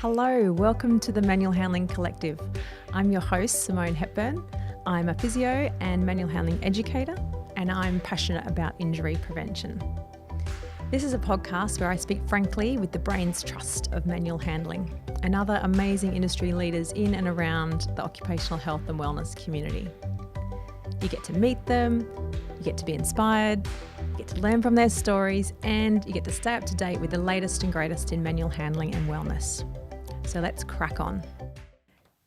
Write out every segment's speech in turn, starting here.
Hello, welcome to the Manual Handling Collective. I'm your host, Simone Hepburn. I'm a physio and manual handling educator, and I'm passionate about injury prevention. This is a podcast where I speak frankly with the brain's trust of manual handling and other amazing industry leaders in and around the occupational health and wellness community. You get to meet them, you get to be inspired, you get to learn from their stories, and you get to stay up to date with the latest and greatest in manual handling and wellness. So let's crack on.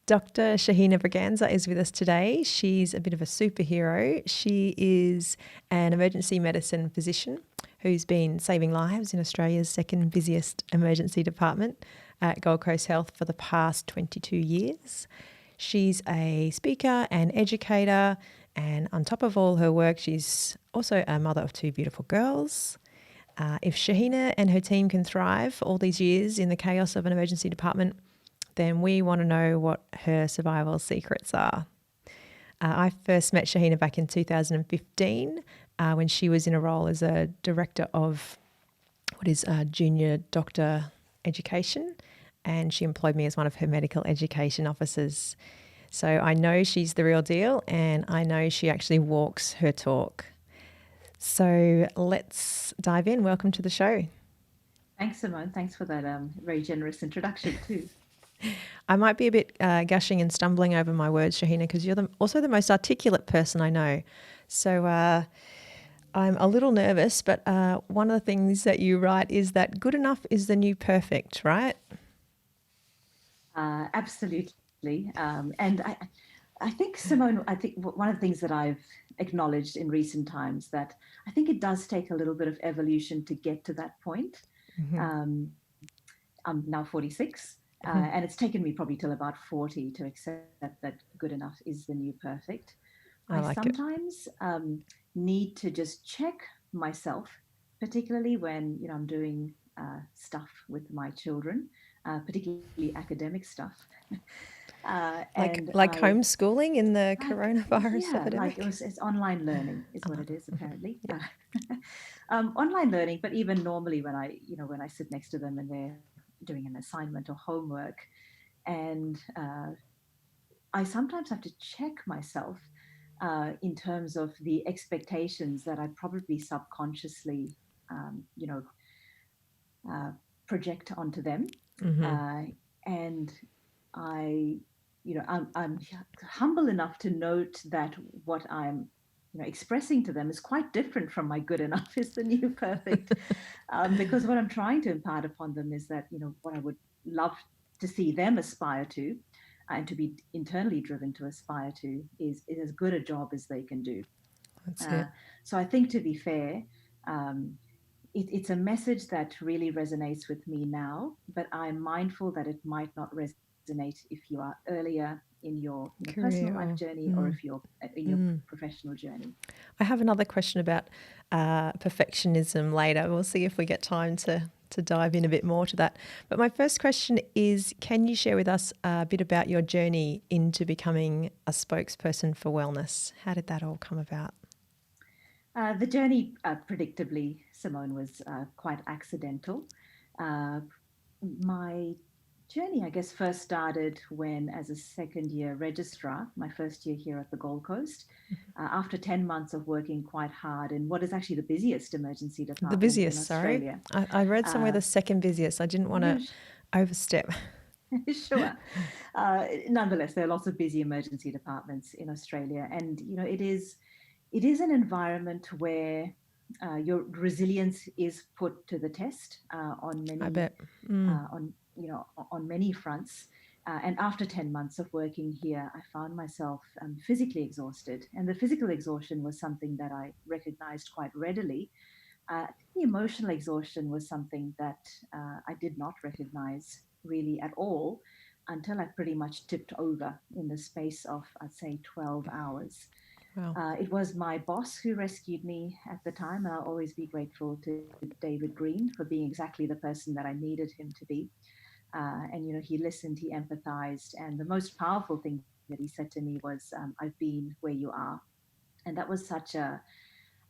Dr. Shahina Braganza is with us today. She's a bit of a superhero. She is an emergency medicine physician who's been saving lives in Australia's second busiest emergency department at Gold Coast Health for the past 22 years. She's a speaker and educator, and on top of all her work, she's also a mother of two beautiful girls. If Shahina and her team can thrive all these years in the chaos of an emergency department, then we want to know what her survival secrets are. I first met Shahina back in 2015 when she was in a role as a director of what is junior doctor education, and she employed me as one of her medical education officers. So I know she's the real deal, and I know she actually walks her talk. So let's dive in. Welcome to the show. Thanks, Simone. Thanks for that very generous introduction too. I might be a bit gushing and stumbling over my words, Shahina, because you're also the most articulate person I know. So I'm a little nervous, but one of the things that you write is that good enough is the new perfect, right? Absolutely. And I think, Simone, I think one of the things that I've acknowledged in recent times that I think it does take a little bit of evolution to get to that point. Mm-hmm. I'm now 46, and it's taken me probably till about 40 to accept that good enough is the new perfect. I I like it. sometimes need to just check myself, particularly when I'm doing stuff with my children, particularly academic stuff. Like And homeschooling in the coronavirus yeah, like epidemic. it's online learning is what it is apparently. Yeah. Online learning, but even normally when I sit next to them and they're doing an assignment or homework, and I sometimes have to check myself in terms of the expectations that I probably subconsciously, um, you know, uh, project onto them. Mm-hmm. And I, I'm humble enough to note that what I'm, expressing to them is quite different from my good enough is the new perfect. Because what I'm trying to impart upon them is that, what I would love to see them aspire to and to be internally driven to aspire to is as good a job as they can do. That's Uh, it. so I think, to be fair, um, it's a message that really resonates with me now, but I'm mindful that it might not resonate if you are earlier in your personal Career life or journey or if you're in your professional journey. I have another question about perfectionism later. We'll see if we get time to dive in a bit more to that. But my first question is, can you share with us a bit about your journey into becoming a spokesperson for wellness? How did that all come about? The journey, predictably, Simone, was quite accidental. Uh, my journey, I guess, first started when, as a second year registrar, my first year here at the Gold Coast, after 10 months of working quite hard in what is actually the busiest emergency The department in busiest, sorry. Australia. I read somewhere Uh, the second busiest. I didn't want to overstep. Sure. Nonetheless, there are lots of busy emergency departments in Australia, and it is an environment where your resilience is put to the test on I many bet. Mm. on many fronts. And after 10 months of working here, I found myself physically exhausted. And the physical exhaustion was something that I recognized quite readily. The emotional exhaustion was something that I did not recognize really at all until I pretty much tipped over in the space of, I'd say, 12 hours. Wow. It was my boss who rescued me at the time, and I'll always be grateful to David Green for being exactly the person that I needed him to be. And he listened, he empathized, and the most powerful thing that he said to me was, "I've been where you are," and that was such a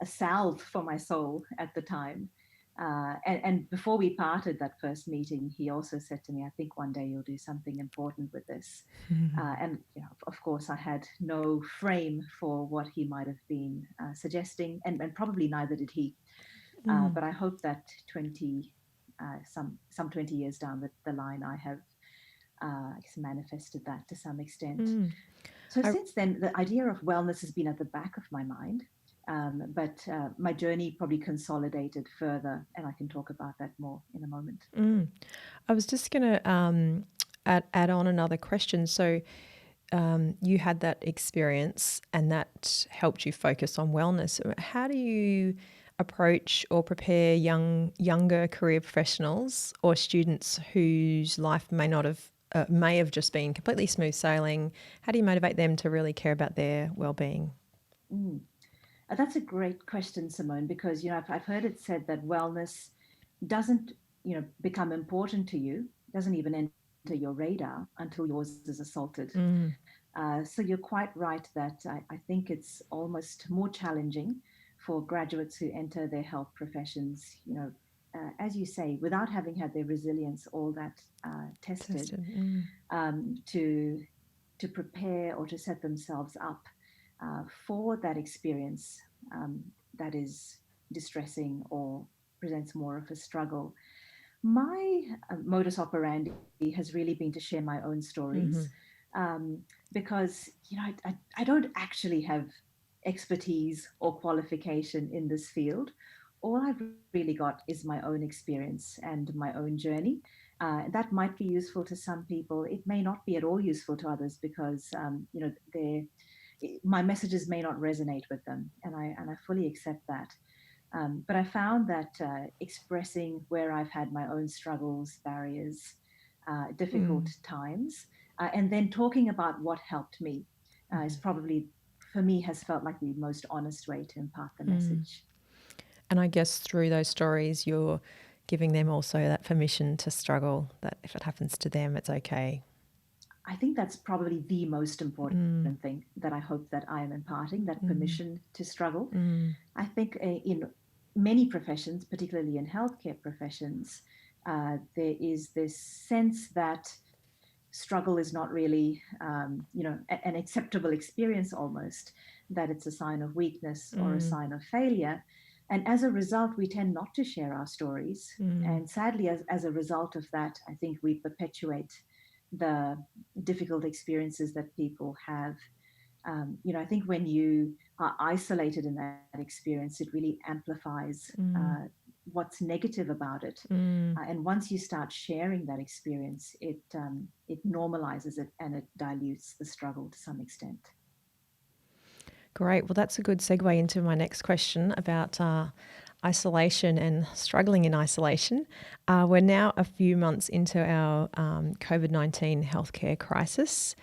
salve for my soul at the time. And before we parted that first meeting, he also said to me, I think one day you'll do something important with this. And of course, I had no frame for what he might have been suggesting, and probably neither did he. Mm, But I hope that 20, some 20 years down the line, I have I guess manifested that to some extent. mm. So I, since then, the idea of wellness has been at the back of my mind. But my journey probably consolidated further, and I can talk about that more in a moment. mm. I was just going to add on another question. So, you had that experience and that helped you focus on wellness. How do you approach or prepare younger career professionals or students whose life may have just been completely smooth sailing? How do you motivate them to really care about their well-being? Mm. That's a great question, Simone, because I've heard it said that wellness doesn't become important to you, doesn't even enter your radar until yours is assaulted. Mm, So you're quite right that I think it's almost more challenging for graduates who enter their health professions, as you say, without having had their resilience all that tested, tested. Mm, to prepare or to set themselves up for that experience that is distressing or presents more of a struggle. My modus operandi has really been to share my own stories, mm-hmm, because I don't actually have expertise or qualification in this field. All I've really got is my own experience and my own journey. That might be useful to some people. It may not be at all useful to others because my messages may not resonate with them, and I fully accept that. But I found that expressing where I've had my own struggles, barriers, difficult mm, times, and then talking about what helped me is mm-hmm, probably, for me, has felt like the most honest way to impart the mm. message. And I guess through those stories, you're giving them also that permission to struggle, that if it happens to them, it's okay. I think that's probably the most important Mm, thing that I hope that I am imparting, that mm, permission to struggle. mm, I think in many professions, particularly in healthcare professions, there is this sense that struggle is not really, an acceptable experience almost, that it's a sign of weakness or a mm, sign of failure. And as a result, we tend not to share our stories. mm, And sadly, as a result of that, I think we perpetuate the difficult experiences that people have. I think when you are isolated in that experience, it really amplifies mm, what's negative about it. mm. And once you start sharing that experience, it normalizes it and it dilutes the struggle to some extent. Great. Well, that's a good segue into my next question about isolation and struggling in isolation. We're now a few months into our COVID-19 healthcare crisis.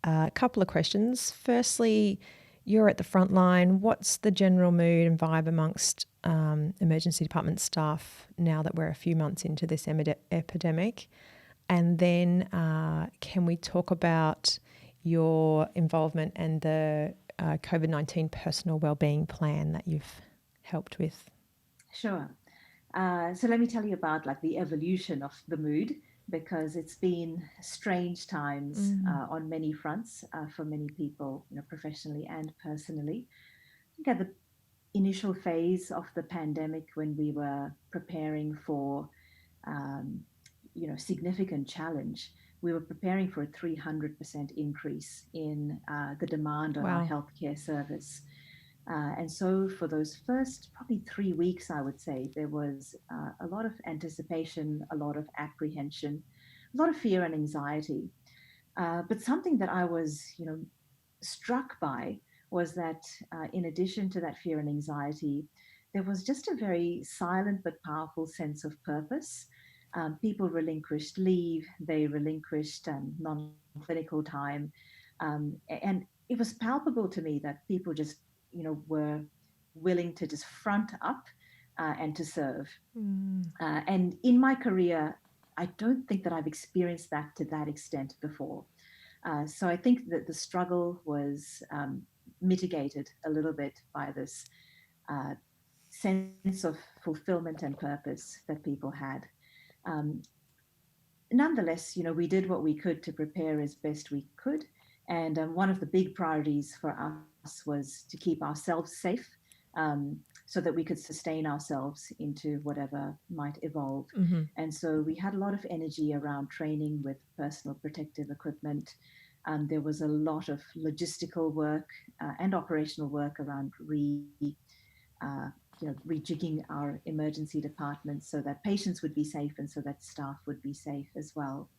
A couple of questions. Firstly, you're at the front line. What's the general mood and vibe amongst emergency department staff now that we're a few months into this epidemic? And then can we talk about your involvement and the COVID-19 personal wellbeing plan that you've helped with? Sure. So let me tell you about like the evolution of the mood, because it's been strange times Mm, on many fronts for many people, professionally and personally. I think at the initial phase of the pandemic, when we were preparing for um, significant challenge, we were preparing for a 300% increase in the demand on our wow. healthcare service. And so, for those first probably 3 weeks, I would say there was a lot of anticipation, a lot of apprehension, a lot of fear and anxiety. But something that I was, struck by was that in addition to that fear and anxiety, there was just a very silent but powerful sense of purpose. People relinquished leave, they relinquished non clinical time. And it was palpable to me that people just, were willing to just front up and to serve. Mm, And in my career, I don't think that I've experienced that to that extent before. So I think that the struggle was mitigated a little bit by this uh, sense of fulfillment and purpose that people had. Um, Nonetheless, we did what we could to prepare as best we could. And one of the big priorities for us was to keep ourselves safe, so that we could sustain ourselves into whatever might evolve. Mm-hmm. And so we had a lot of energy around training with personal protective equipment. There was a lot of logistical work and operational work around uh, rejigging our emergency departments so that patients would be safe and so that staff would be safe as well.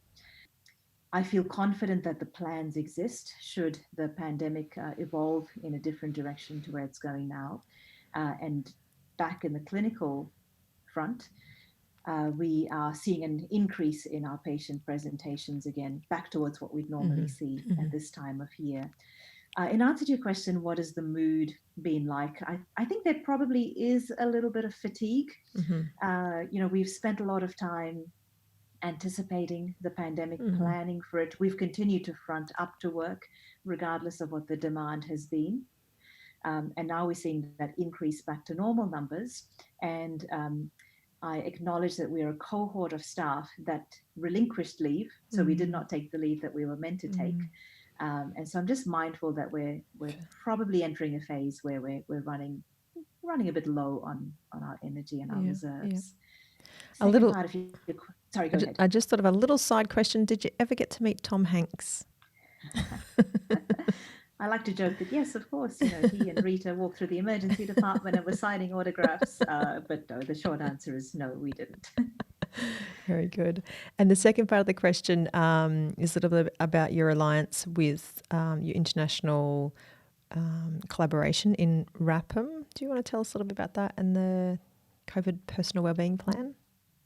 I feel confident that the plans exist should the pandemic evolve in a different direction to where it's going now. And back in the clinical front, we are seeing an increase in our patient presentations again, back towards what we'd normally see Mm-hmm. at this time of year. In answer to your question, what has the mood been like? I think there probably is a little bit of fatigue. Mm-hmm. We've spent a lot of time anticipating the pandemic, Mm-hmm. planning for it. We've continued to front up to work, regardless of what the demand has been. And now we're seeing that increase back to normal numbers. And I acknowledge that we are a cohort of staff that relinquished leave. So we did Mm-hmm. not take the leave that we were meant to take. Mm-hmm. And so I'm just mindful that we're probably entering a phase where we're running a bit low on our energy and our Yeah, yeah. reserves. A Second little. part of your sorry, go ahead. I just thought of a little side question. Did you ever get to meet Tom Hanks? I like to joke that yes, of course, he and Rita walked through the emergency department and were signing autographs. But no, the short answer is no, we didn't. Very good. And the second part of the question is a little bit about your alliance with your international collaboration in Rappam. Do you want to tell us a little bit about that and the COVID personal wellbeing plan?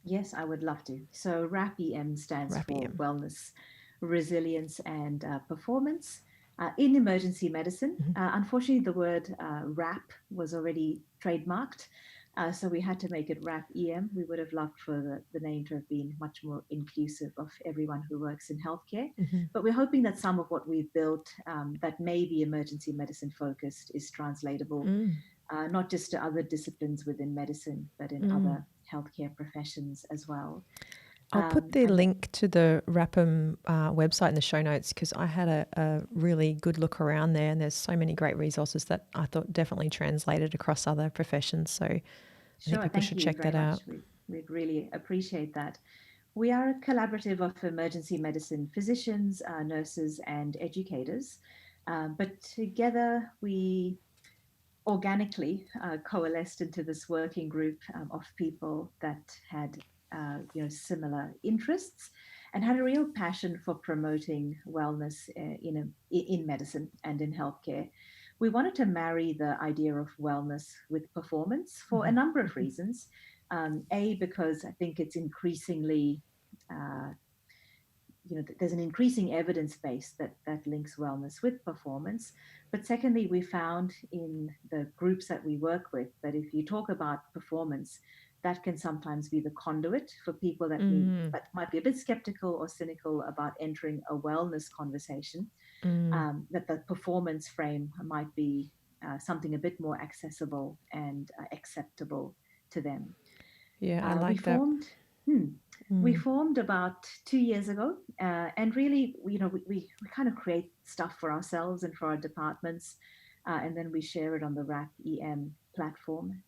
Yes, I would love to. So RAPEM stands for RAPEM. Wellness, Resilience, and Performance. In emergency medicine, Mm-hmm. unfortunately, the word RAP was already trademarked. So we had to make it RAPEM. We would have loved for the name to have been much more inclusive of everyone who works in healthcare. Mm-hmm. But we're hoping that some of what we've built that may be emergency medicine focused is translatable, Mm. not just to other disciplines within medicine, but in Mm. other healthcare professions as well. I'll put the And link to the Rappam website in the show notes because I had a really good look around there and there's so many great resources that I thought definitely translated across other professions. So I think sure, people thank should you check very that out. much. We'd really appreciate that. We are a collaborative of emergency medicine physicians, nurses, and educators. But together we organically coalesced into this working group of people that had similar interests and had a real passion for promoting wellness in medicine and in healthcare. We wanted to marry the idea of wellness with performance for a Mm-hmm. number of reasons. Because I think it's increasingly uh, there's an increasing evidence base that links wellness with performance. But secondly, we found in the groups that we work with that if you talk about performance, that can sometimes be the conduit for people Mm. that might be a bit skeptical or cynical about entering a wellness conversation. Mm. That the performance frame might be something a bit more accessible and acceptable to them. Yeah, I We like that. formed. Hmm, we Mm. formed about 2 years ago, and really, we kind of create stuff for ourselves and for our departments, and then we share it on the RAP EM platform.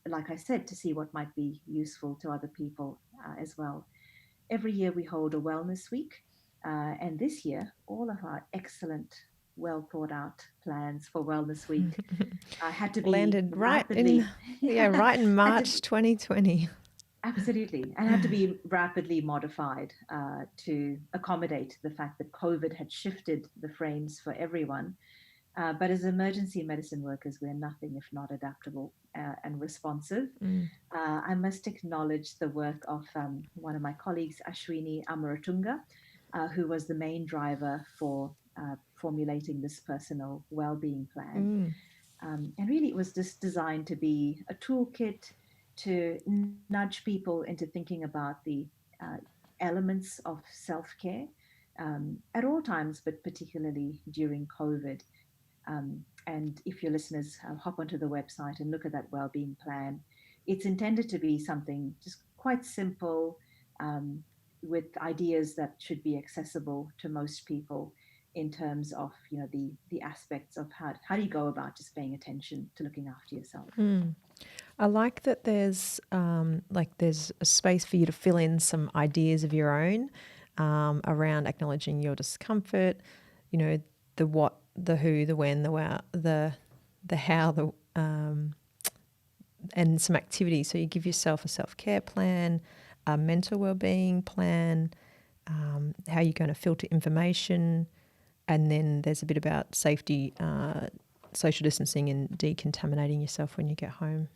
Like I said, to see what might be useful to other people as well. Every year we hold a wellness week, and this year all of our excellent, well thought out plans for Wellness Week had to be Landed right in, rapidly, yeah, right in had to March 2020. absolutely, and had to be rapidly modified to accommodate the fact that COVID had shifted the frames for everyone. But as emergency medicine workers, we're nothing if not adaptable and responsive. Mm. I must acknowledge the work of one of my colleagues, Ashwini Amaratunga, who was the main driver for formulating this personal well-being plan. Mm. And really, it was just designed to be a toolkit to nudge people into thinking about the uh, elements of self care at all times, but particularly during COVID. And if your listeners hop onto the website and look at that wellbeing plan, it's intended to be something just quite simple, um, with ideas that should be accessible to most people in terms of, the aspects of how do you go about just paying attention to looking after yourself. I like that there's a space for you to fill in some ideas of your own around acknowledging your discomfort, the what, the who, the when, the where, the how, and some activities. So you give yourself a self-care plan, a mental well-being plan, how you're going to filter information, and then there's a bit about safety, social distancing, and decontaminating yourself when you get home.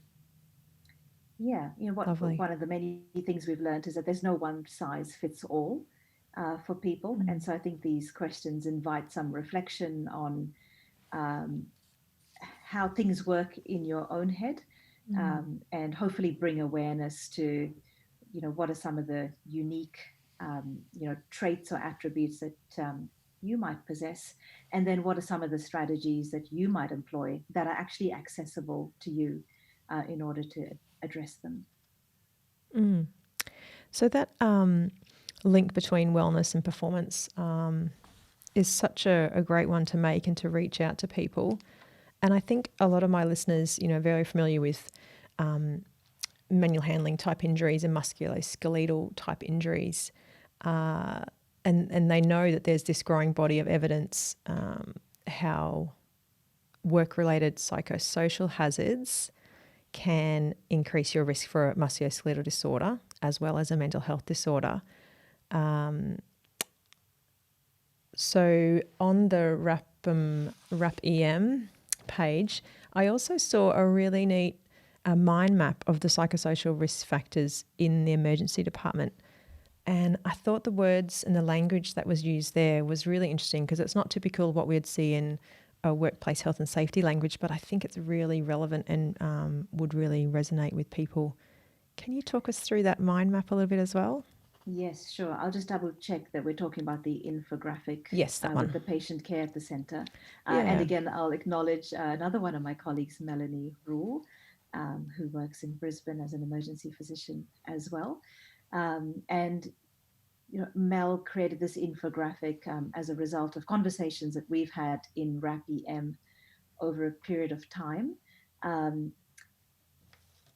Yeah, Lovely. one of the many things we've learned is that there's no one size fits all for people, and so I think these questions invite some reflection on um, how things work in your own head, and hopefully bring awareness to, what are some of the unique, traits or attributes that you might possess, and then what are some of the strategies that you might employ that are actually accessible to you in order to address them. So that link between wellness and performance is such a great one to make and to reach out to people. And I think a lot of my listeners, are very familiar with manual handling type injuries and musculoskeletal type injuries. And they know that there's this growing body of evidence how work-related psychosocial hazards can increase your risk for a musculoskeletal disorder as well as a mental health disorder. So on the Rappam page, I also saw a really neat mind map of the psychosocial risk factors in the emergency department. And I thought the words and the language that was used there was really interesting because it's not typical of what we'd see in a workplace health and safety language, but I think it's really relevant and would really resonate with people. Can you talk us through that mind map a little bit as well? Yes, sure. I'll just double check that we're talking about the infographic Yes, that with one. the patient care at the center. And Yeah. again, I'll acknowledge another one of my colleagues, Melanie Rule, who works in Brisbane as an emergency physician as well. And Mel created this infographic as a result of conversations that we've had in RAP-EM over a period of time. Um,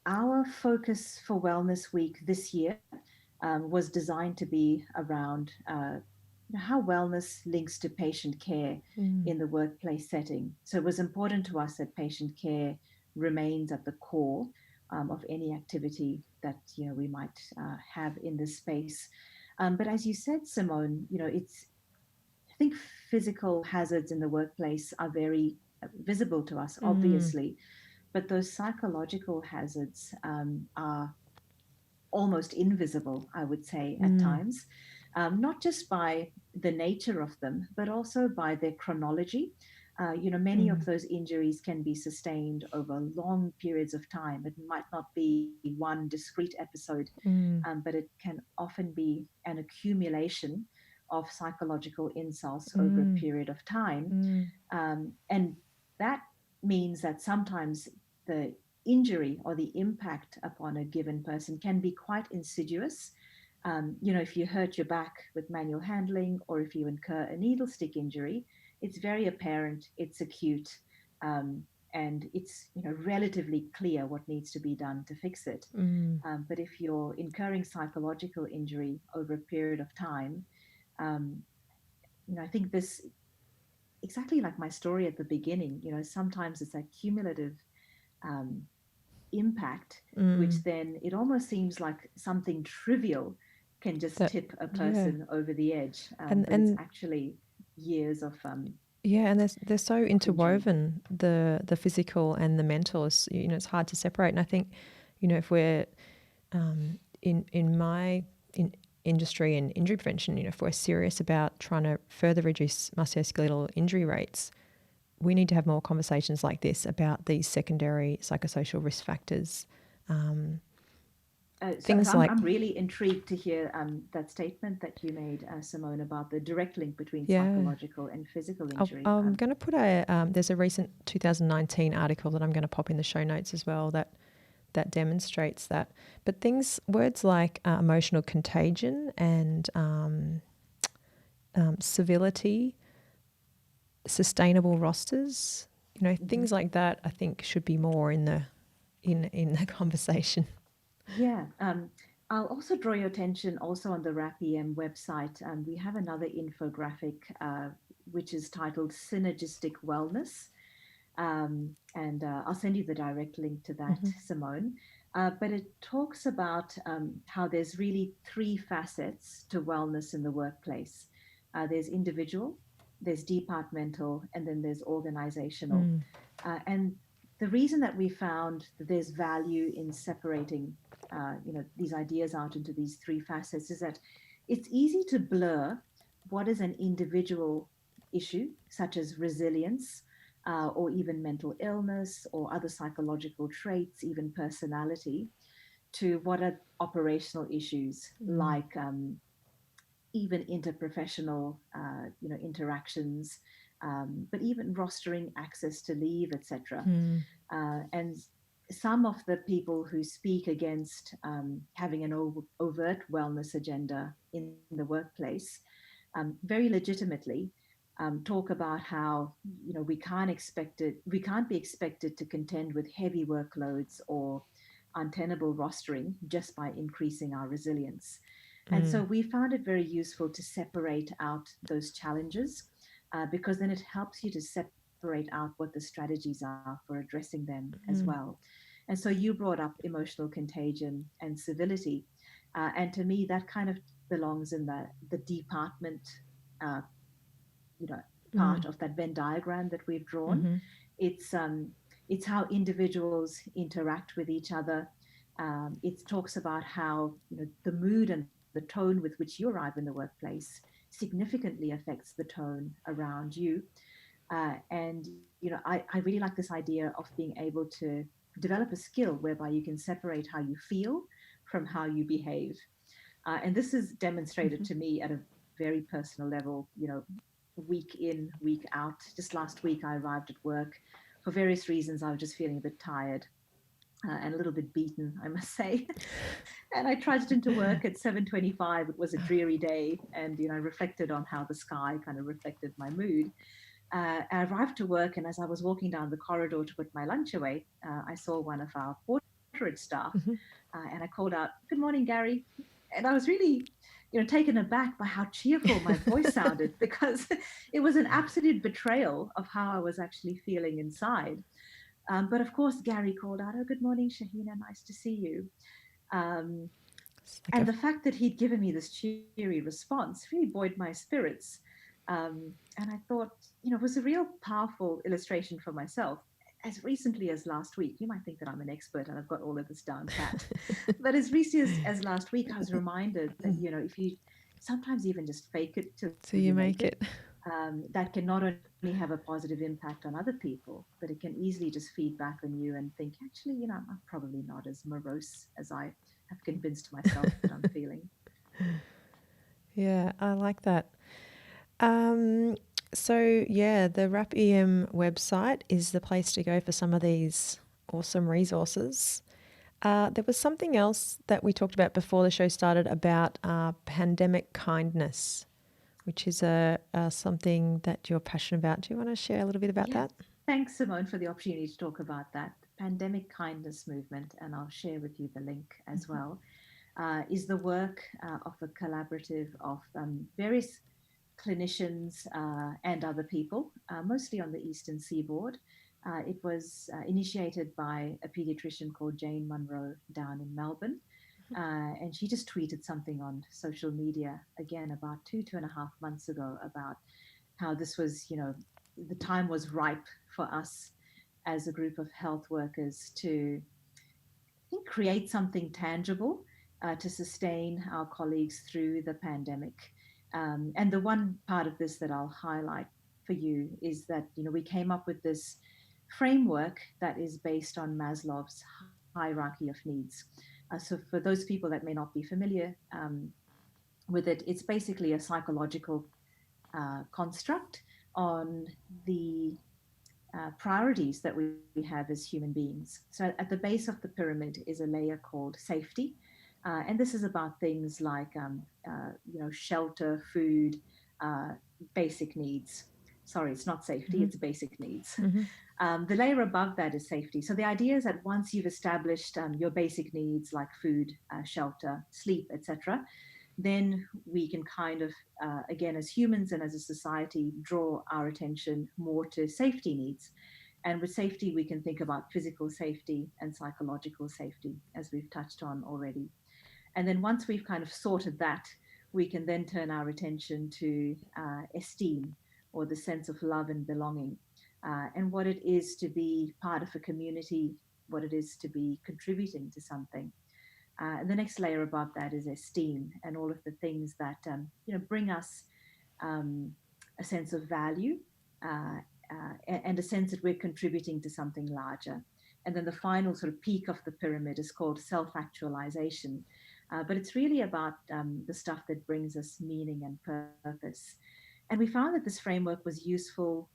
our focus for Wellness Week this year was designed to be around how wellness links to patient care in the workplace setting. So it was important to us that patient care remains at the core of any activity that we might have in this space. But as you said, Simone, I think physical hazards in the workplace are very visible to us, obviously, but those psychological hazards are almost invisible, I would say, at times, not just by the nature of them, but also by their chronology. Many of those injuries can be sustained over long periods of time. It might not be one discrete episode, but it can often be an accumulation of psychological insults over a period of time. And that means that sometimes the injury or the impact upon a given person can be quite insidious. If you hurt your back with manual handling or if you incur a needle stick injury, it's very apparent, it's acute, and it's relatively clear what needs to be done to fix it. But if you're incurring psychological injury over a period of time, um, I think this exactly like my story at the beginning. Sometimes it's that cumulative um, impact, which then it almost seems like something trivial can just That, tip a yeah. person over the edge, And but it's and actually years yeah, and they're so of injury. interwoven, the physical and the mental is, it's hard to separate. And I think, if we're in my industry and injury prevention, if we're serious about trying to further reduce musculoskeletal injury rates, we need to have more conversations like this about these secondary psychosocial risk factors. So Things like, I'm really intrigued to hear that statement that you made, Simone, about the direct link between yeah. psychological and physical injury. I'm going to put there's a recent 2019 article that I'm going to pop in the show notes as well that demonstrates that. But words like emotional contagion and civility, sustainable rosters, things like that, I think should be more in the conversation. Yeah. I'll also draw your attention also on the RAPEM website. We have another infographic which is titled Synergistic Wellness. And I'll send you the direct link to that, Mm-hmm. Simone. But it talks about how there's really three facets to wellness in the workplace. There's individual, there's departmental, and then there's organizational. Mm. And the reason that we found that there's value in separating, these ideas out into these three facets is that it's easy to blur what is an individual issue, such as resilience, or even mental illness or other psychological traits, even personality, to what are operational issues Mm. like even interprofessional, interactions, but even rostering, access to leave, etc. Mm. And some of the people who speak against having an overt wellness agenda in the workplace, very legitimately talk about how we can't be expected to contend with heavy workloads or untenable rostering just by increasing our resilience. And so Mm. we found it very useful to separate out those challenges because then it helps you to separate out what the strategies are for addressing them as Mm. well. And so you brought up emotional contagion and civility. And to me, that kind of belongs in the department, uh, you know, Mm. part of that Venn diagram that we've drawn. Mm-hmm. It's um, it's how individuals interact with each other. It talks about how the mood and the tone with which you arrive in the workplace significantly affects the tone around you. And I really like this idea of being able to develop a skill whereby you can separate how you feel from how you behave. And this is demonstrated Mm-hmm. to me at a very personal level, week in, week out. Just last week, I arrived at work. For various reasons, I was just feeling a bit tired and a little bit beaten, I must say. And I trudged into work at 7:25. It was a dreary day, and I reflected on how the sky kind of reflected my mood. I arrived to work, and as I was walking down the corridor to put my lunch away, I saw one of our porterage staff, Mm-hmm. and I called out, "Good morning, Gary." And I was really, taken aback by how cheerful my voice sounded because it was an absolute betrayal of how I was actually feeling inside. But of course, Gary called out, "Oh, good morning, Shahina. Nice to see you." Um, It's like and a. the fact that he'd given me this cheery response really buoyed my spirits. And I thought, it was a real powerful illustration for myself. As recently as last week, you might think that I'm an expert and I've got all of this down pat. But as recently as last week, I was reminded that, if you sometimes even just fake it till you So you make make it, it. that can not only have a positive impact on other people, but it can easily just feed back on you and think, actually, I'm probably not as morose as I have convinced myself that I'm feeling. Yeah, I like that. Um, so yeah, the RapEM website is the place to go for some of these awesome resources. There was something else that we talked about before the show started about pandemic kindness, which is something that you're passionate about. Do you want to share a little bit about Yeah. that? Thanks, Simone, for the opportunity to talk about that pandemic kindness movement, and I'll share with you the link as well. Is the work of a collaborative of various clinicians and other people, mostly on the Eastern Seaboard. It was initiated by a pediatrician called Jane Munro down in Melbourne. And she just tweeted something on social media again about 2.5 months ago about how this was, the time was ripe for us as a group of health workers to think, create something tangible to sustain our colleagues through the pandemic. And the one part of this that I'll highlight for you is that we came up with this framework that is based on Maslow's hierarchy of needs. So for those people that may not be familiar with it, it's basically a psychological construct on the priorities that we have as human beings. So at the base of the pyramid is a layer called safety. And this is about things like, shelter, food, uh, basic needs. Sorry, it's not safety, Mm-hmm. it's basic needs. Mm-hmm. The layer above that is safety. So the idea is that once you've established your basic needs like food, shelter, sleep, etc., then we can kind of, again, as humans and as a society, draw our attention more to safety needs. And with safety, we can think about physical safety and psychological safety, as we've touched on already. And then once we've kind of sorted that, we can then turn our attention to esteem, or the sense of love and belonging, and what it is to be part of a community, what it is to be contributing to something. And the next layer above that is esteem, and all of the things that bring us um, a sense of value, uh, and a sense that we're contributing to something larger. And then the final sort of peak of the pyramid is called self actualization. But it's really about the stuff that brings us meaning and purpose. And we found that this framework was useful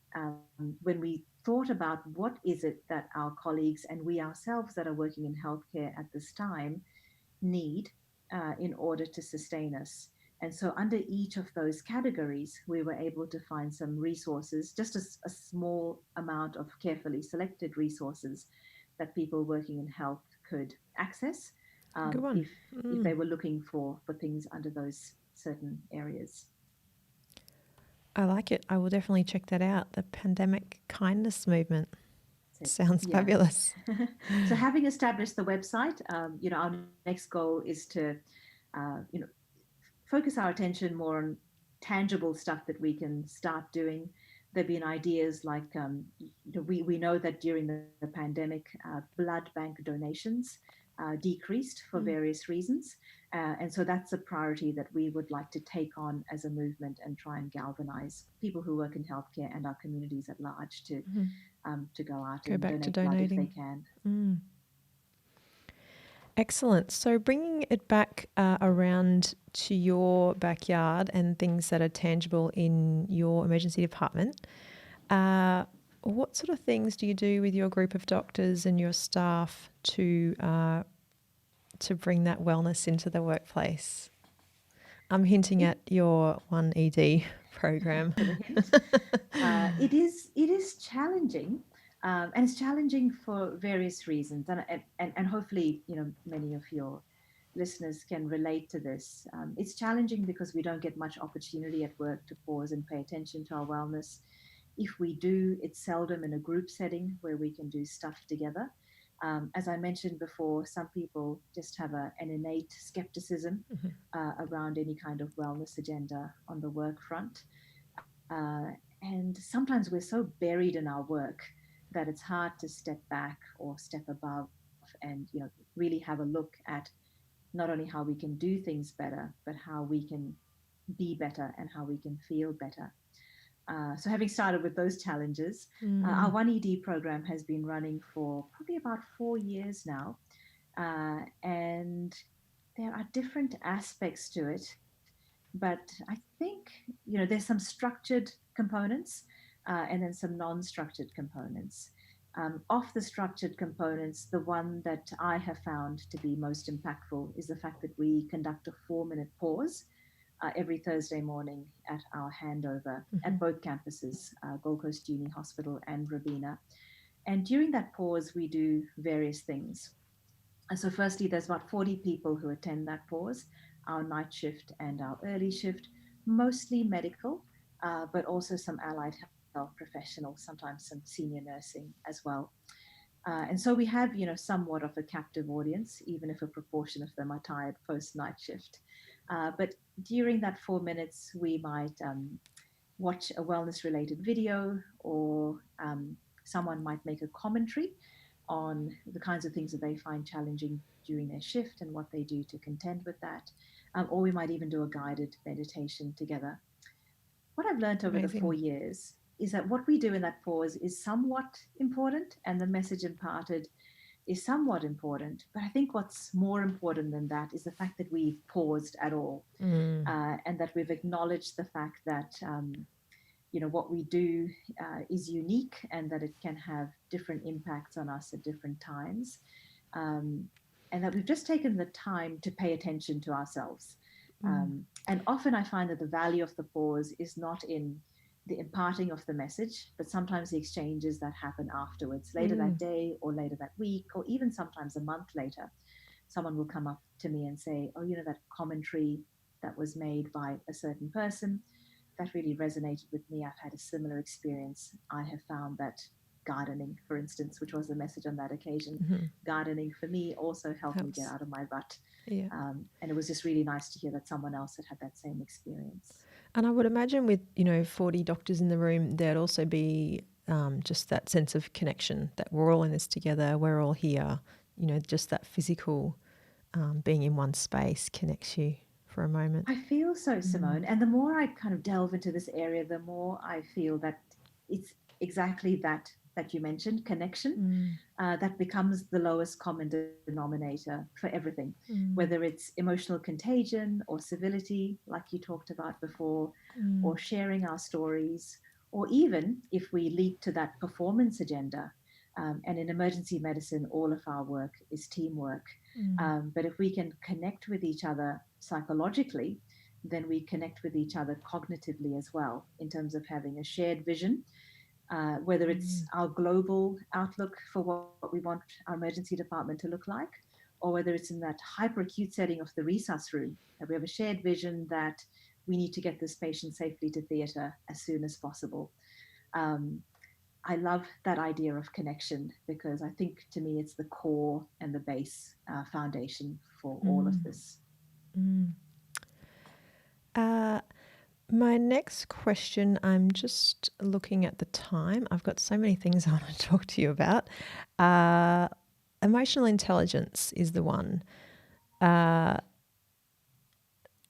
when we thought about what is it that our colleagues and we ourselves that are working in healthcare at this time need in order to sustain us. And so, under each of those categories, we were able to find some resources, just a small amount of carefully selected resources that people working in health could access Good one. if they were looking for things under those certain areas. I like it. I will definitely check that out. The pandemic kindness movement That's it. sounds Yeah. fabulous. So, having established the website, our next goal is to, focus our attention more on tangible stuff that we can start doing. There've been ideas like, we know that during the pandemic, blood bank donations decreased for Mm. various reasons. And so that's a priority that we would like to take on as a movement and try and galvanize people who work in healthcare and our communities at large Mhm. to go out Go and back to donate blood if they donating. can. Mm. Excellent. So, bringing it back around to your backyard and things that are tangible in your emergency department, uh, what sort of things do you do with your group of doctors and your staff to bring that wellness into the workplace? I'm hinting It, at your 1ED program. for the hint. It is challenging, and it's challenging for various reasons, and hopefully many of your listeners can relate to this. It's challenging because we don't get much opportunity at work to pause and pay attention to our wellness. If we do, it's seldom in a group setting where we can do stuff together. As I mentioned before, some people just have an innate skepticism Mhm. around any kind of wellness agenda on the work front. And sometimes we're so buried in our work that it's hard to step back or step above and really have a look at not only how we can do things better, but how we can be better and how we can feel better. So having started with those challenges, our Mm. 1ED program has been running for probably about 4 years now. And there are different aspects to it, but I think there's some structured components and then some non-structured components. Of the structured components, the one that I have found to be most impactful is the fact that we conduct a 4-minute pause every Thursday morning at our handover Mhm. at both campuses, Gold Coast Uni Hospital and Rabina. And during that pause, we do various things. So, firstly, there's about 40 people who attend that pause, our night shift and our early shift, mostly medical, but also some allied health professionals, sometimes some senior nursing as well. And so we have, somewhat of a captive audience, even if a proportion of them are tired post night shift. But during that 4 minutes, we might watch a wellness related video, or someone might make a commentary on the kinds of things that they find challenging during their shift and what they do to contend with that. Or we might even do a guided meditation together. What I've learned over the Amazing. 4 years is that what we do in that pause is somewhat important, and the message imparted is somewhat important. But I think what's more important than that is the fact that we've paused at all, Mm. and that we've acknowledged the fact that what we do is unique, and that it can have different impacts on us at different times, um, and that we've just taken the time to pay attention to ourselves. Mm. And often I find that the value of the pause is not in the imparting of the message, but sometimes the exchanges that happen afterwards, later that Mm. day or later that week, or even sometimes a month later. Someone will come up to me and say, "Oh, that commentary that was made by a certain person, that really resonated with me. I've had a similar experience. I have found that gardening, for instance, which was the message on that occasion, Mhm. gardening for me also helped me get Helps. out of my rut." Yeah. And it was just really nice to hear that someone else had had that same experience. And I would imagine with, 40 doctors in the room, there'd also be just that sense of connection that we're all in this together, we're all here, just that physical being in one space connects you for a moment. I feel so, Mm. Simone. And the more I kind of delve into this area, the more I feel that it's exactly that you mentioned, connection, Mm. that becomes the lowest common denominator for everything, whether Mm. it's emotional contagion or civility, like you talked about before, Mm. or sharing our stories, or even if we leap to that performance agenda. And in emergency medicine, all of our work is teamwork. Mm. But if we can connect with each other psychologically, then we connect with each other cognitively as well, in terms of having a shared vision, whether it's Mm. our global outlook for what we want our emergency department to look like, or whether it's in that hyper acute setting of the resus room, that we have a shared vision that we need to get this patient safely to theatre as soon as possible. Um, I love that idea of connection, because I think to me it's the core and the base foundation for all of Mm. this. Mm. Uh, my next question, I'm just looking at the time. I've got so many things I want to talk to you about. Uh, Emotional intelligence is the one. Uh,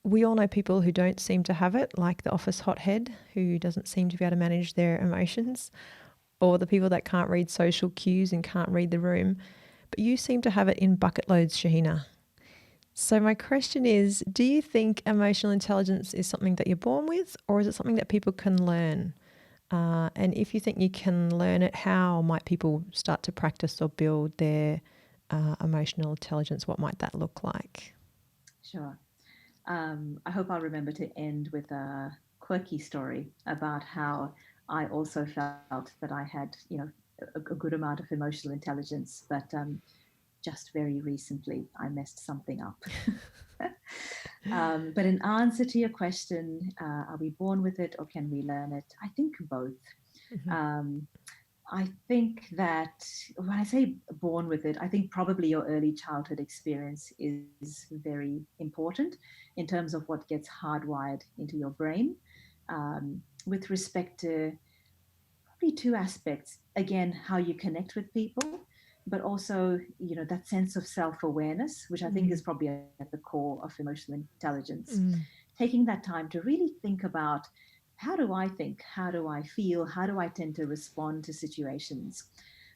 we all know people who don't seem to have it, like the office hothead who doesn't seem to be able to manage their emotions, or the people that can't read social cues and can't read the room. But you seem to have it in bucket loads, Shahina. So, my question is, do you think emotional intelligence is something that you're born with, or is it something that people can learn? And if you think you can learn it, how might people start to practice or build their emotional intelligence? What might that look like? Sure. I hope I'll remember to end with a quirky story about how I also felt that I had, a good amount of emotional intelligence, but just very recently I messed something up. But in answer to your question, are we born with it or can we learn it? I think both. Mm-hmm. Um, I think that when I say born with it, I think probably your early childhood experience is very important in terms of what gets hardwired into your brain, with respect to probably two aspects. Again, how you connect with people, but also, that sense of self-awareness, which I think is Mm. probably at the core of emotional intelligence. Mm. Taking that time to really think about, how do I think? How do I feel? How do I tend to respond to situations?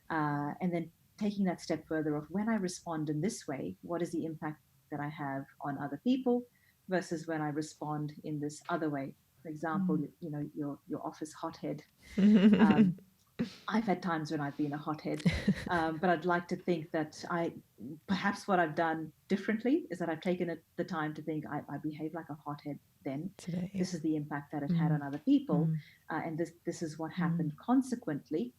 And then taking that step further of, when I respond in this way, what is the impact that I have on other people versus when I respond in this other way? For example, Mm. your office hothead. Um, I've had times when I've been a hothead, but I'd like to think that perhaps what I've done differently is that I've taken the time to think, I behave like a hothead then. Today, yeah. This is the impact that it had Mm. on other people, Mm. and this is what Mm. happened consequently.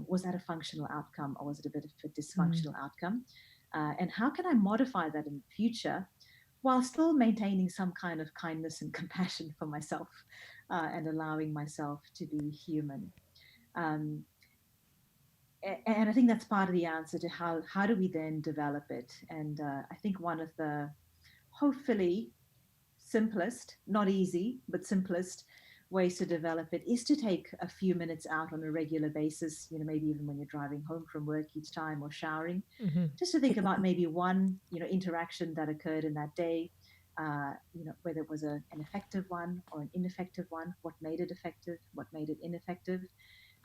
Was that a functional outcome, or was it a bit of a Mm. dysfunctional outcome? And how can I modify that in the future while still maintaining some kind of kindness and compassion for myself, and allowing myself to be human? Um, and I think that's part of the answer to how do we then develop it. And I think one of the, hopefully, simplest, not easy, but simplest ways to develop it is to take a few minutes out on a regular basis, maybe even when you're driving home from work each time, or showering, Mm-hmm. just to think about maybe one, interaction that occurred in that day, whether it was an effective one or an ineffective one, what made it effective, what made it ineffective,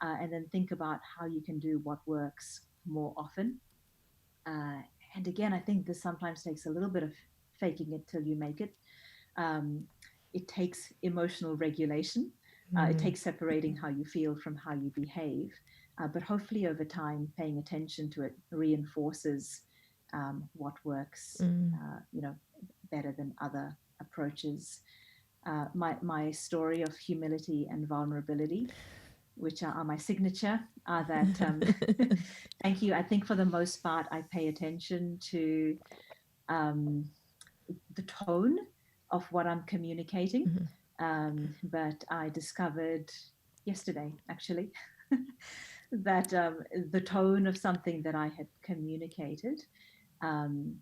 and then think about how you can do what works more often. Uh, and again, I think this sometimes takes a little bit of faking it till you make it. Um, it takes emotional regulation. It Mm. takes separating how you feel from how you behave. But hopefully, over time, paying attention to it reinforces what works, Mm. better than other approaches. My story of humility and vulnerability, which are my signature, are that thank you. I think for the most part, I pay attention to um, the tone of what I'm communicating. Mhm. But I discovered yesterday, actually, that the tone of something that I had communicated um,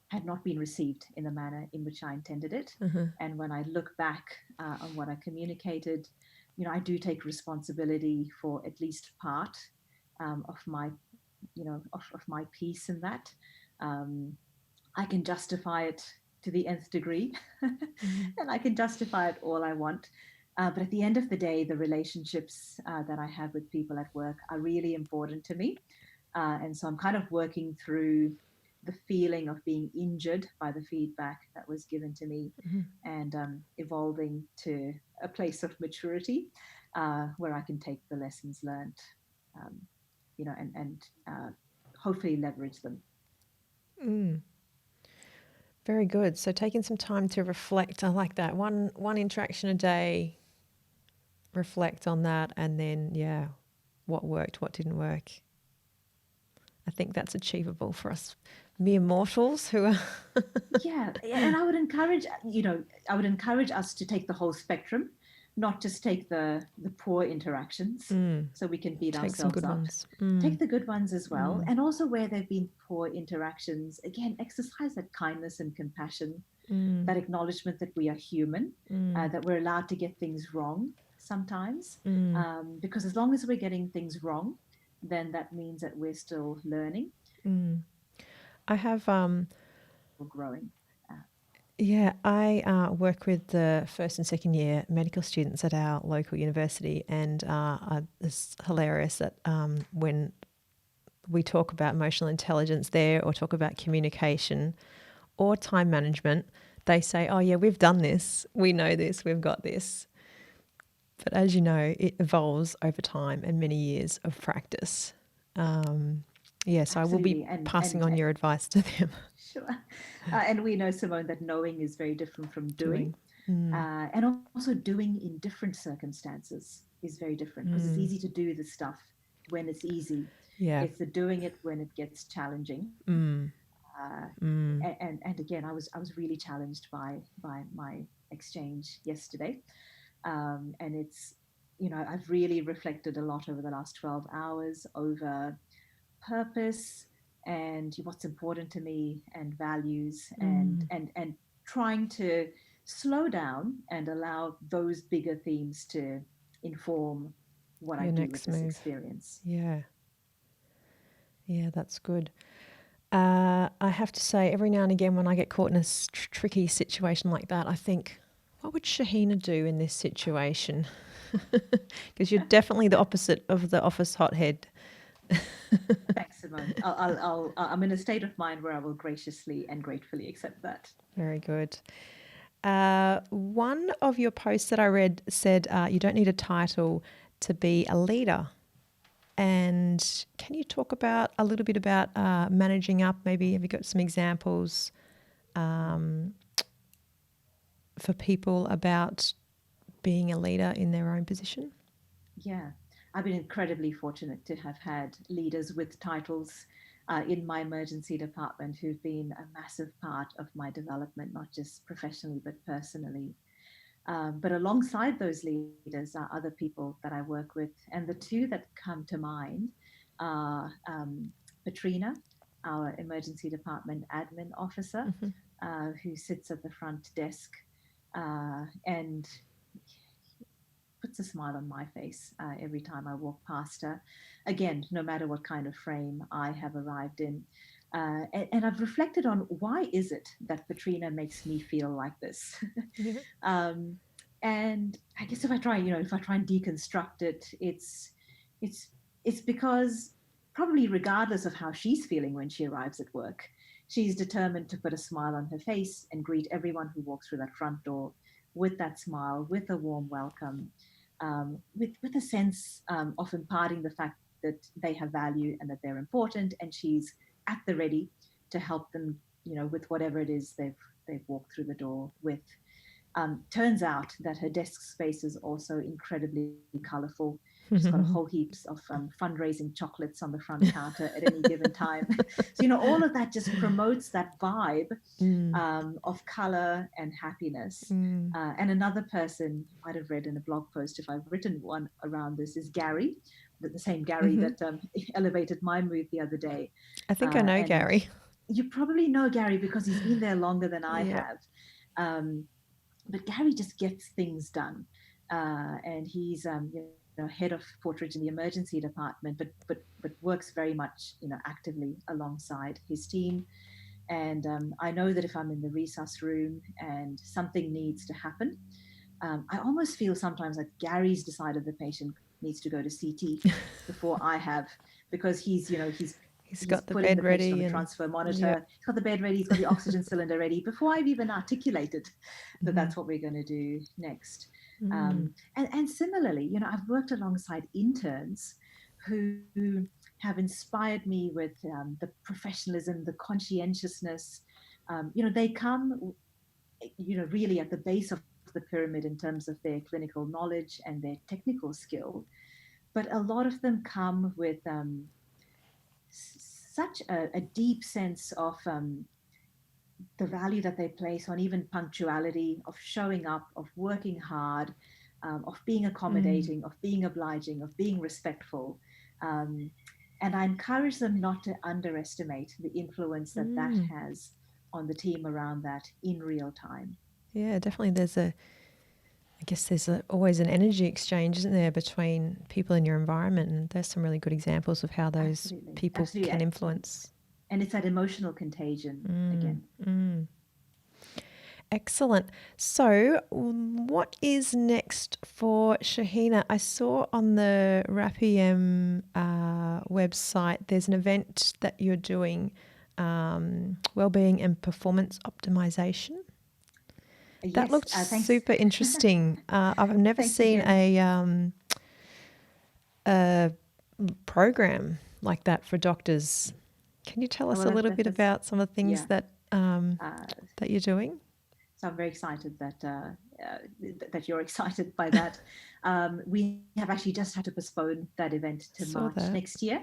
had not been received in the manner in which I intended it. Uh-huh. And when I look back on what I communicated, I do take responsibility for at least part of my, of my piece in that. Um, I can justify it to the nth degree, Mhm. and I can justify it all I want. But at the end of the day, the relationships that I have with people at work are really important to me. And so I'm kind of working through the feeling of being injured by the feedback that was given to me, Mhm. and evolving to a place of maturity where I can take the lessons learned, um, and hopefully leverage them. Mm. Very good. So taking some time to reflect, I like that. One interaction a day, reflect on that, and then yeah, what worked, what didn't work. I think that's achievable for us mere mortals who are. Yeah, and I would encourage us to take the whole spectrum, not just take the poor interactions, Mm. so we can beat Take some ourselves good up. ones. Mm. Take the good ones as well, Mm. and also where there've been poor interactions, again, exercise that kindness and compassion, Mm. that acknowledgement that we are human, Mm. that we're allowed to get things wrong sometimes, Mm. because as long as we're getting things wrong, then that means that we're still learning Mm. I have or growing. Uh, yeah, I work with the first and second year medical students at our local university, and it's hilarious that when we talk about emotional intelligence there or talk about communication or time management, they say, oh, yeah, we've done this. We know this. We've got this. But as you know, it evolves over time and many years of practice. Yeah, so I will be Absolutely, and passing and on your advice to them. sure. And we know, Simone, that knowing is very different from doing. Doing. Mm, And also doing in different circumstances is very different, because it's easy mm, to do the stuff when it's easy. yeah. It's the doing it when it gets challenging. Mm, Uh, mm, and again, I was really challenged by my exchange yesterday. And it's, I've really reflected a lot over the last 12 hours over purpose and what's important to me and values, and mm. trying to slow down and allow those bigger themes to inform what I Your do with next this move. experience. Yeah. Yeah, that's good. I have to say, every now and again, when I get caught in a tricky situation like that, I think, what would Shahina do in this situation? Because you're definitely the opposite of the office hothead. Thanks, Simone. I'm in a state of mind where I will graciously and gratefully accept that. Very good. One of your posts that I read said you don't need a title to be a leader. And can you talk about a little bit about managing up? Maybe have you got some examples um, for people about being a leader in their own position? Yeah, I've been incredibly fortunate to have had leaders with titles in my emergency department who've been a massive part of my development, not just professionally, but personally. But alongside those leaders are other people that I work with. And the two that come to mind are Patrina, our emergency department admin officer, Mm-hmm. who sits at the front desk and puts a smile on my face every time I walk past her. Again, no matter what kind of frame I have arrived in. And I've reflected on, why is it that Patrina makes me feel like this? Yeah. um, and I guess if I try and deconstruct it, it's it's because probably regardless of how she's feeling when she arrives at work, she's determined to put a smile on her face and greet everyone who walks through that front door with that smile, with a warm welcome, with a sense of imparting the fact that they have value and that they're important, and she's at the ready to help them, with whatever it is they've walked through the door with. Turns out that her desk space is also incredibly colorful. She's got a whole heaps of fundraising chocolates on the front counter at any given time. So, all of that just promotes that vibe of color and happiness. And another person I might have read in a blog post, if I've written one around this, is Gary, the same Gary that elevated my mood the other day. I think I know And Gary. you probably know Gary because he's been there longer than I have. But Gary just gets things done. And he's head of Portridge in the emergency department, but works very much actively alongside his team. And I know that if I'm in the resus room and something needs to happen, I almost feel sometimes like Gary's decided the patient needs to go to CT before I have, because he's got the putting bed the patient ready on the and transfer monitor. He's got the bed ready. He's got the oxygen cylinder ready before I've even articulated that that's what we're going to do next. And similarly, I've worked alongside interns who have inspired me with the professionalism, the conscientiousness. They come, really at the base of the pyramid in terms of their clinical knowledge and their technical skill. But a lot of them come with such a deep sense of the value that they place on even punctuality, of showing up, of working hard, of being accommodating, of being obliging, of being respectful. And I encourage them not to underestimate the influence that that has on the team around that in real time. Yeah, definitely. I guess there's always an energy exchange, isn't there, between people in your environment, and there's some really good examples of how those people can influence. And it's that emotional contagion again. Excellent. So, what is next for Shahina? I saw on the Rappam website there's an event that you're doing, Wellbeing and Performance Optimization. Yes, that looked super interesting. I've never seen a program like that for doctors. Can you tell us a little bit about some of the things that you're doing? So I'm very excited that you're excited by that. We have actually just had to postpone that event to March next year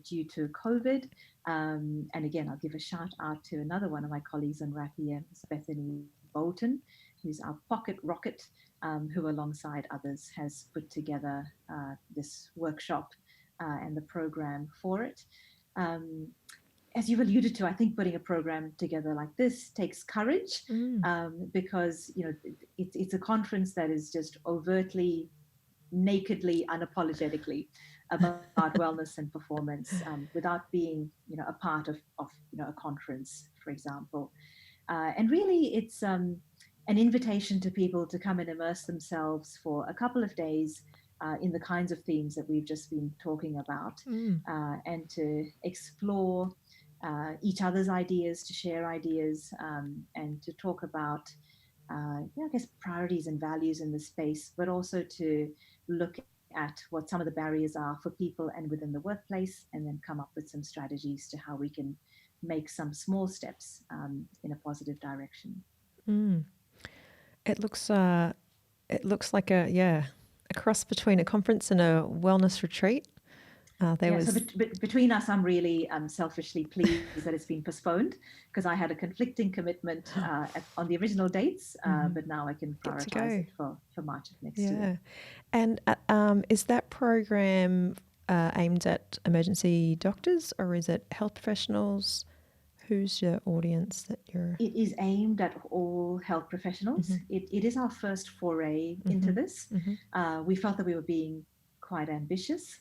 due to COVID. And again, I'll give a shout out to another one of my colleagues on Rappam, Bethany Bolton, who's our pocket rocket, who alongside others has put together this workshop and the program for it. As you've alluded to, I think putting a program together like this takes courage because it's a conference that is just overtly, nakedly, unapologetically about wellness and performance without being a part of a conference, for example. And really, it's an invitation to people to come and immerse themselves for a couple of days in the kinds of themes that we've just been talking about, and to explore each other's ideas, to share ideas, and to talk about, I guess, priorities and values in the space, but also to look at what some of the barriers are for people and within the workplace, and then come up with some strategies to how we can make some small steps in a positive direction. It looks like a cross between a conference and a wellness retreat. So between us, I'm really selfishly pleased that it's been postponed, because I had a conflicting commitment on the original dates, but now I can prioritize it for March of next year. And is that program aimed at emergency doctors, or is it health professionals? Who's your audience that you're... It is aimed at all health professionals. It is our first foray into this. We felt that we were being quite ambitious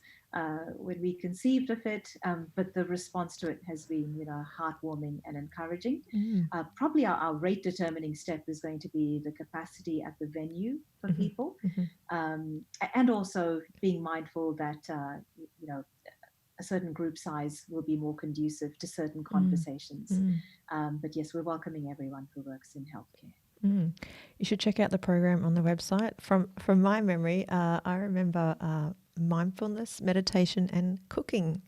when we conceived of it, but the response to it has been, heartwarming and encouraging. Probably our rate determining step is going to be the capacity at the venue for people, and also being mindful that, a certain group size will be more conducive to certain conversations. But yes, we're welcoming everyone who works in healthcare. You should check out the program on the website. From my memory, I remember mindfulness, meditation, and cooking,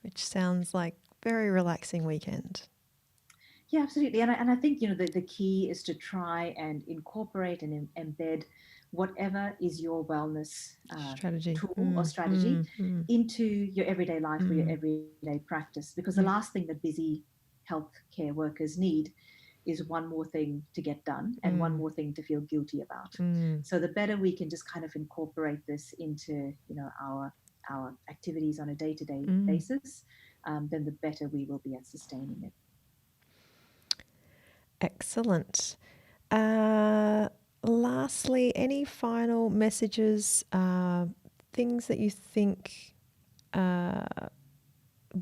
which sounds like very relaxing weekend. Yeah, absolutely. And I think, the key is to try and incorporate and embed whatever is your wellness Strategy. tool or strategy into your everyday life or your everyday practice. Because the last thing that busy healthcare workers need is one more thing to get done and one more thing to feel guilty about. So the better we can just kind of incorporate this into, our activities on a day-to-day basis, then the better we will be at sustaining it. Excellent. Lastly, any final messages, things that you think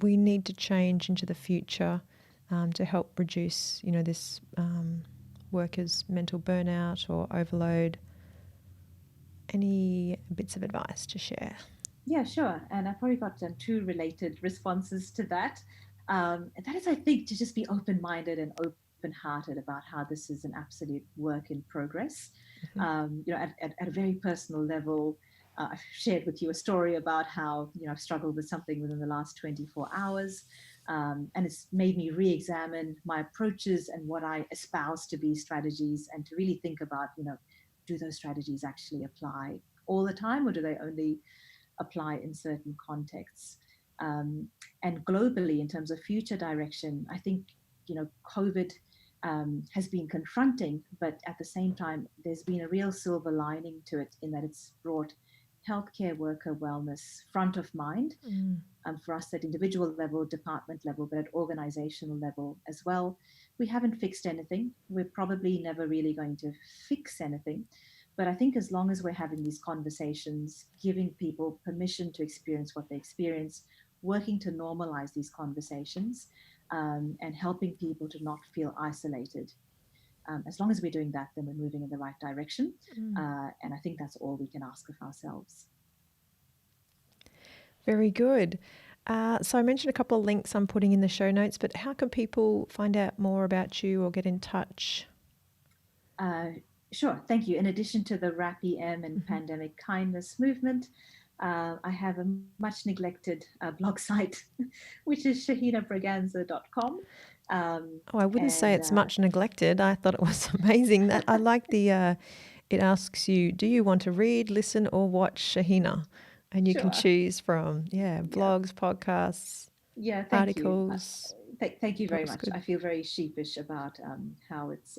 we need to change into the future to help reduce, this workers' mental burnout or overload? Any bits of advice to share? Yeah, sure. And I've probably got two related responses to that. And that is, I think, to just be open-minded and open-hearted about how this is an absolute work in progress. At a very personal level, I've shared with you a story about how, I've struggled with something within the last 24 hours. And it's made me re-examine my approaches and what I espouse to be strategies, and to really think about, do those strategies actually apply all the time, or do they only apply in certain contexts? And globally, in terms of future direction, I think, COVID has been confronting, but at the same time, there's been a real silver lining to it, in that it's brought healthcare worker wellness front of mind for us at individual level, department level, but at organizational level as well. We haven't fixed anything. We're probably never really going to fix anything. But I think as long as we're having these conversations, giving people permission to experience what they experience, working to normalize these conversations, and helping people to not feel isolated. As long as we're doing that, then we're moving in the right direction. And I think that's all we can ask of ourselves. Very good. So I mentioned a couple of links I'm putting in the show notes, but how can people find out more about you or get in touch? Sure, thank you. In addition to the Rappam and Pandemic Kindness movement, I have a much neglected blog site, which is shahinabraganza.com. I wouldn't say it's much neglected. I thought it was amazing. That I like the, it asks you, do you want to read, listen, or watch Shahina? And you can choose from, blogs, podcasts, articles. Thank you very much. Good. I feel very sheepish about how it's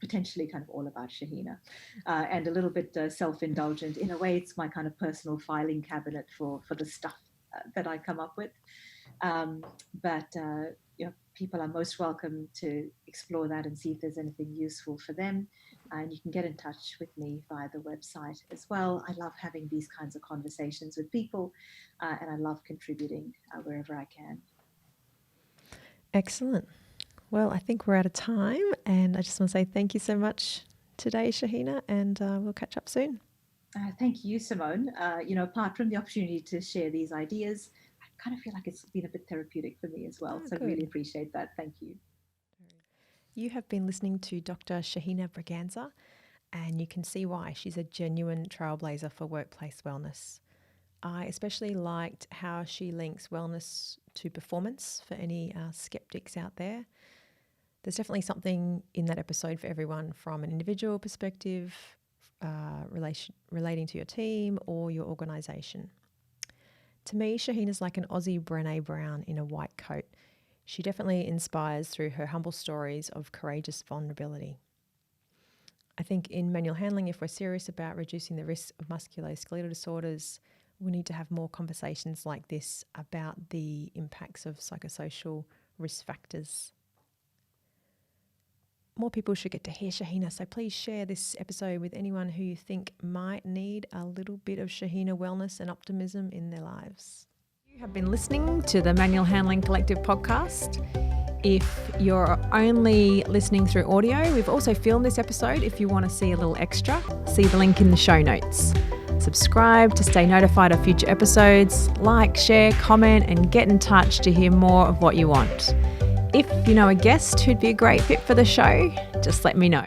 potentially kind of all about Shahina, and a little bit self-indulgent. In a way, it's my kind of personal filing cabinet for the stuff that I come up with. But people are most welcome to explore that and see if there's anything useful for them. And you can get in touch with me via the website as well. I love having these kinds of conversations with people, and I love contributing wherever I can. Excellent. Well, I think we're out of time, and I just want to say thank you so much today, Shahina, and we'll catch up soon. Thank you, Simone. Apart from the opportunity to share these ideas, I kind of feel like it's been a bit therapeutic for me as well. So I really appreciate that. Thank you. You have been listening to Dr. Shahina Braganza, and you can see why she's a genuine trailblazer for workplace wellness. I especially liked how she links wellness to performance for any skeptics out there. There's definitely something in that episode for everyone, from an individual perspective, relating to your team or your organisation. To me, Shahina's like an Aussie Brené Brown in a white coat. She definitely inspires through her humble stories of courageous vulnerability. I think in manual handling, if we're serious about reducing the risk of musculoskeletal disorders, we need to have more conversations like this about the impacts of psychosocial risk factors. More people should get to hear Shahina, so please share this episode with anyone who you think might need a little bit of Shahina wellness and optimism in their lives. You have been listening to the Manual Handling Collective podcast. If you're only listening through audio, we've also filmed this episode. If you want to see a little extra, see the link in the show notes. Subscribe to stay notified of future episodes. Like, share, comment, and get in touch to hear more of what you want. If you know a guest who'd be a great fit for the show, just let me know.